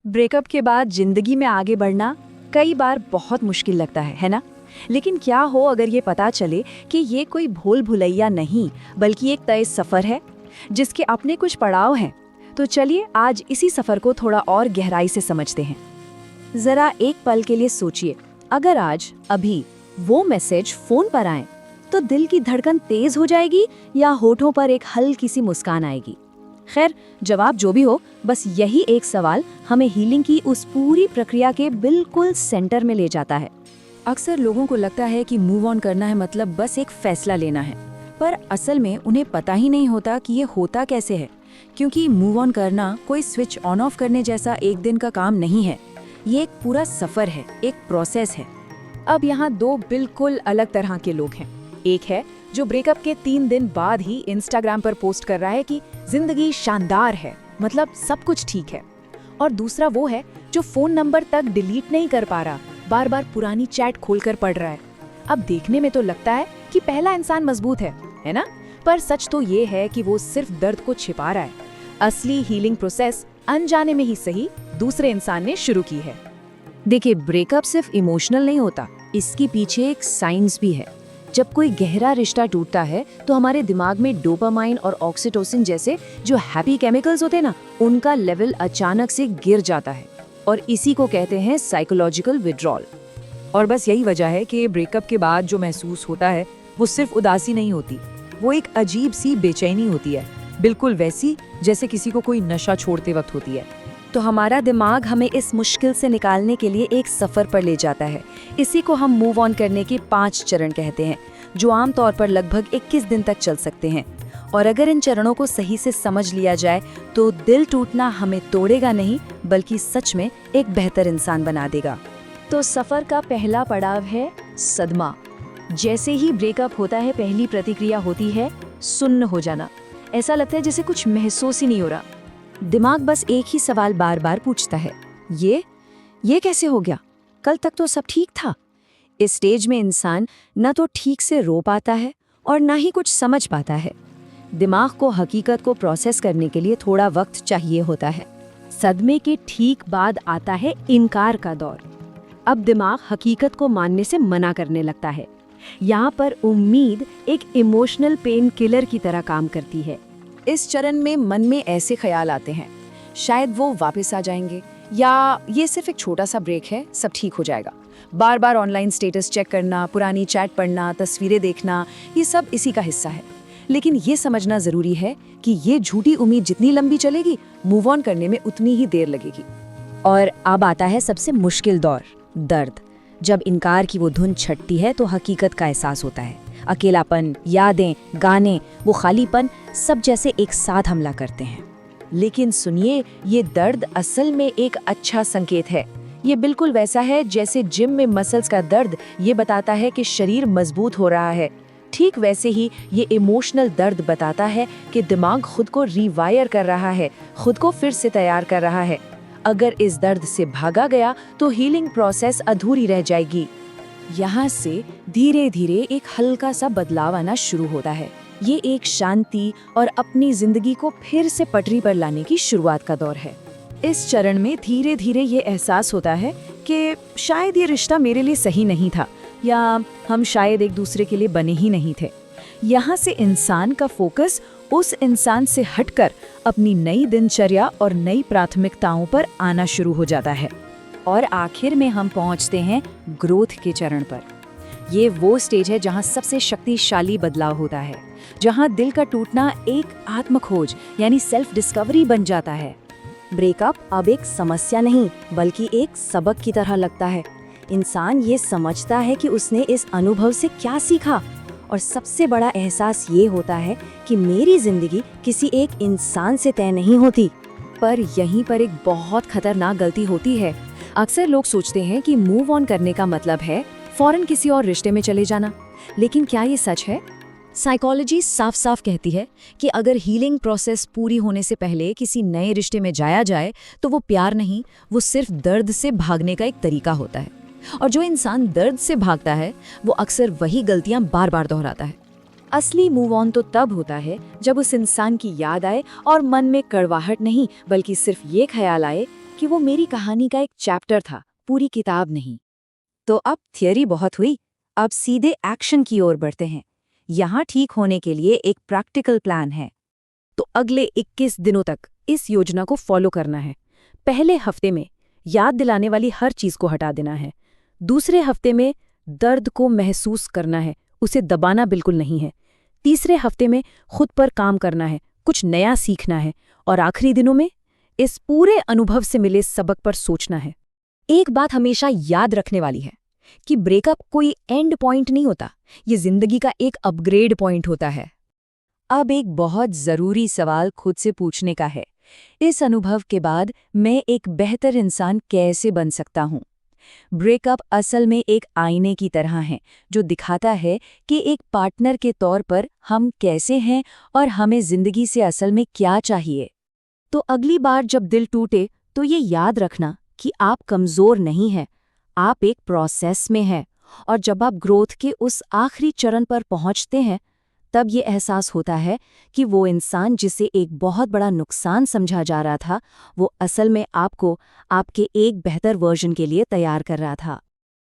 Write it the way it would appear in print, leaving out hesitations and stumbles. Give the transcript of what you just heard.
Breakup के बाद जिंदगी में आगे बढ़ना कई बार बहुत मुश्किल लगता है ना। लेकिन क्या हो अगर ये पता चले कि ये कोई भूल भुलैया नहीं बल्कि एक तय सफ़र है जिसके अपने कुछ पड़ाव हैं। तो चलिए आज इसी सफ़र को थोड़ा और गहराई से समझते हैं। ज़रा एक पल के लिए सोचिए, अगर आज अभी वो मैसेज फ़ोन पर आए तो दिल की धड़कन तेज़ हो जाएगी या होठों पर एक हल्की सी मुस्कान आएगी। खैर, जवाब जो भी हो, बस यही एक सवाल हमें हीलिंग की उस पूरी प्रक्रिया के बिल्कुल सेंटर में ले जाता है। अक्सर लोगों को लगता है कि मूव ऑन करना है मतलब बस एक फैसला लेना है, पर असल में उन्हें पता ही नहीं होता कि ये होता कैसे है। क्योंकि मूव ऑन करना कोई स्विच ऑन ऑफ करने जैसा एक दिन का काम नहीं है। ये एक पूरा सफ़र है, एक प्रोसेस है। अब यहाँ दो बिल्कुल अलग तरह के लोग हैं। एक है जो ब्रेकअप के 3 दिन बाद ही इंस्टाग्राम पर पोस्ट कर रहा है कि जिंदगी शानदार है, मतलब सब कुछ ठीक है। और दूसरा वो है जो फोन नंबर तक डिलीट नहीं कर पा रहा, बार बार पुरानी चैट खोलकर पढ़ रहा है। अब देखने में तो लगता है कि पहला इंसान मजबूत है ना? पर सच तो ये है कि वो सिर्फ दर्द को छिपा रहा है। असली हीलिंग प्रोसेस अनजाने में ही सही दूसरे इंसान ने शुरू की है। देखिए, ब्रेकअप सिर्फ इमोशनल नहीं होता, इसके पीछे एक साइंस भी है। जब कोई गहरा रिश्ता टूटता है तो हमारे दिमाग में डोपामाइन और ऑक्सीटोसिन जैसे जो हैप्पी केमिकल्स होते हैं ना, उनका लेवल अचानक से गिर जाता है और इसी को कहते हैं साइकोलॉजिकल विड्रॉल। और बस यही वजह है कि ब्रेकअप के बाद जो महसूस होता है वो सिर्फ उदासी नहीं होती, वो एक अजीब सी बेचैनी होती है, बिल्कुल वैसी जैसे किसी को कोई नशा छोड़ते वक्त होती है। तो हमारा दिमाग हमें इस मुश्किल से निकालने के लिए एक सफ़र पर ले जाता है। इसी को हम मूव ऑन करने के 5 चरण कहते हैं, जो आमतौर पर लगभग 21 दिन तक चल सकते हैं। और अगर इन चरणों को सही से समझ लिया जाए तो दिल टूटना हमें तोड़ेगा नहीं, बल्कि सच में एक बेहतर इंसान बना देगा। तो सफ़र का पहला पड़ाव है सदमा। जैसे ही ब्रेकअप होता है, पहली प्रतिक्रिया होती है सुन्न हो जाना। ऐसा लगता है जैसे कुछ महसूस ही नहीं हो रहा। दिमाग बस एक ही सवाल बार बार पूछता है, ये कैसे हो गया? कल तक तो सब ठीक था। इस स्टेज में इंसान न तो ठीक से रो पाता है और न ही कुछ समझ पाता है। दिमाग को हकीकत को प्रोसेस करने के लिए थोड़ा वक्त चाहिए होता है। सदमे के ठीक बाद आता है इनकार का दौर। अब दिमाग हकीकत को मानने से मना करने लगता है। यहाँ पर उम्मीद एक इमोशनल पेन किलर की तरह काम करती है। इस चरण में मन में ऐसे ख्याल आते हैं, शायद वो वापस आ जाएंगे, या ये सिर्फ एक छोटा सा ब्रेक है, सब ठीक हो जाएगा। बार बार ऑनलाइन स्टेटस चेक करना, पुरानी चैट पढ़ना, तस्वीरें देखना, ये सब इसी का हिस्सा है। लेकिन ये समझना ज़रूरी है कि ये झूठी उम्मीद जितनी लंबी चलेगी, मूव ऑन करने में उतनी ही देर लगेगी। और अब आता है सबसे मुश्किल दौर, दर्द। जब इनकार की वो धुन छटती है तो हकीकत का एहसास होता है। अकेलापन, यादें, गाने, वो खालीपन सब जैसे एक साथ हमला करते हैं। लेकिन सुनिए, ये दर्द असल में एक अच्छा संकेत है। ये बिल्कुल वैसा है जैसे जिम में मसल्स का दर्द ये बताता है कि शरीर मजबूत हो रहा है। ठीक वैसे ही ये इमोशनल दर्द बताता है कि दिमाग खुद को रिवायर कर रहा है, खुद को फिर से तैयार कर रहा है। अगर इस दर्द से भागा गया तो हीलिंग प्रोसेस अधूरी रह जाएगी। यहाँ से धीरे धीरे एक हल्का सा बदलाव आना शुरू होता है। ये एक शांति और अपनी जिंदगी को फिर से पटरी पर लाने की शुरुआत का दौर है। इस चरण में धीरे धीरे ये एहसास होता है कि शायद ये रिश्ता मेरे लिए सही नहीं था, या हम शायद एक दूसरे के लिए बने ही नहीं थे। यहाँ से इंसान का फोकस उस इंसान से हटकर अपनी नई दिनचर्या और नई प्राथमिकताओं पर आना शुरू हो जाता है। और आखिर में हम पहुँचते हैं ग्रोथ के चरण पर। ये वो स्टेज है जहाँ सबसे शक्तिशाली बदलाव होता है, जहाँ दिल का टूटना एक आत्मखोज यानी सेल्फ डिस्कवरी बन जाता है। ब्रेकअप अब एक समस्या नहीं बल्कि एक सबक की तरह लगता है। इंसान ये समझता है कि उसने इस अनुभव से क्या सीखा, और सबसे बड़ा एहसास ये होता है कि मेरी जिंदगी किसी एक इंसान से तय नहीं होती। पर यहीं पर एक बहुत खतरनाक गलती होती है। अक्सर लोग सोचते हैं कि मूव ऑन करने का मतलब है फौरन किसी और रिश्ते में चले जाना, लेकिन क्या ये सच है? साइकोलॉजी साफ साफ कहती है कि अगर हीलिंग प्रोसेस पूरी होने से पहले किसी नए रिश्ते में जाया जाए तो वो प्यार नहीं, वो सिर्फ दर्द से भागने का एक तरीका होता है। और जो इंसान दर्द से भागता है वो अक्सर वही गलतियां बार बार दोहराता है। असली मूव ऑन तो तब होता है जब उस इंसान की याद आए और मन में कड़वाहट नहीं बल्कि सिर्फ ये ख्याल आए कि वो मेरी कहानी का एक चैप्टर था, पूरी किताब नहीं। तो अब थियरी बहुत हुई, अब सीधे एक्शन की ओर बढ़ते हैं। यहाँ ठीक होने के लिए एक प्रैक्टिकल प्लान है। तो अगले 21 दिनों तक इस योजना को फॉलो करना है। पहले हफ्ते में याद दिलाने वाली हर चीज को हटा देना है। दूसरे हफ्ते में दर्द को महसूस करना है, उसे दबाना बिल्कुल नहीं है। तीसरे हफ्ते में खुद पर काम करना है, कुछ नया सीखना है। और आखिरी दिनों में इस पूरे अनुभव से मिले सबक पर सोचना है। एक बात हमेशा याद रखने वाली है कि ब्रेकअप कोई एंड पॉइंट नहीं होता, ये जिंदगी का एक अपग्रेड पॉइंट होता है। अब एक बहुत जरूरी सवाल खुद से पूछने का है, इस अनुभव के बाद मैं एक बेहतर इंसान कैसे बन सकता हूँ? ब्रेकअप असल में एक आईने की तरह है जो दिखाता है कि एक पार्टनर के तौर पर हम कैसे हैं और हमें जिंदगी से असल में क्या चाहिए। तो अगली बार जब दिल टूटे तो ये याद रखना कि आप कमज़ोर नहीं हैं, आप एक प्रोसेस में हैं। और जब आप ग्रोथ के उस आखिरी चरण पर पहुंचते हैं, तब ये एहसास होता है कि वो इंसान जिसे एक बहुत बड़ा नुकसान समझा जा रहा था, वो असल में आपको आपके एक बेहतर वर्जन के लिए तैयार कर रहा था।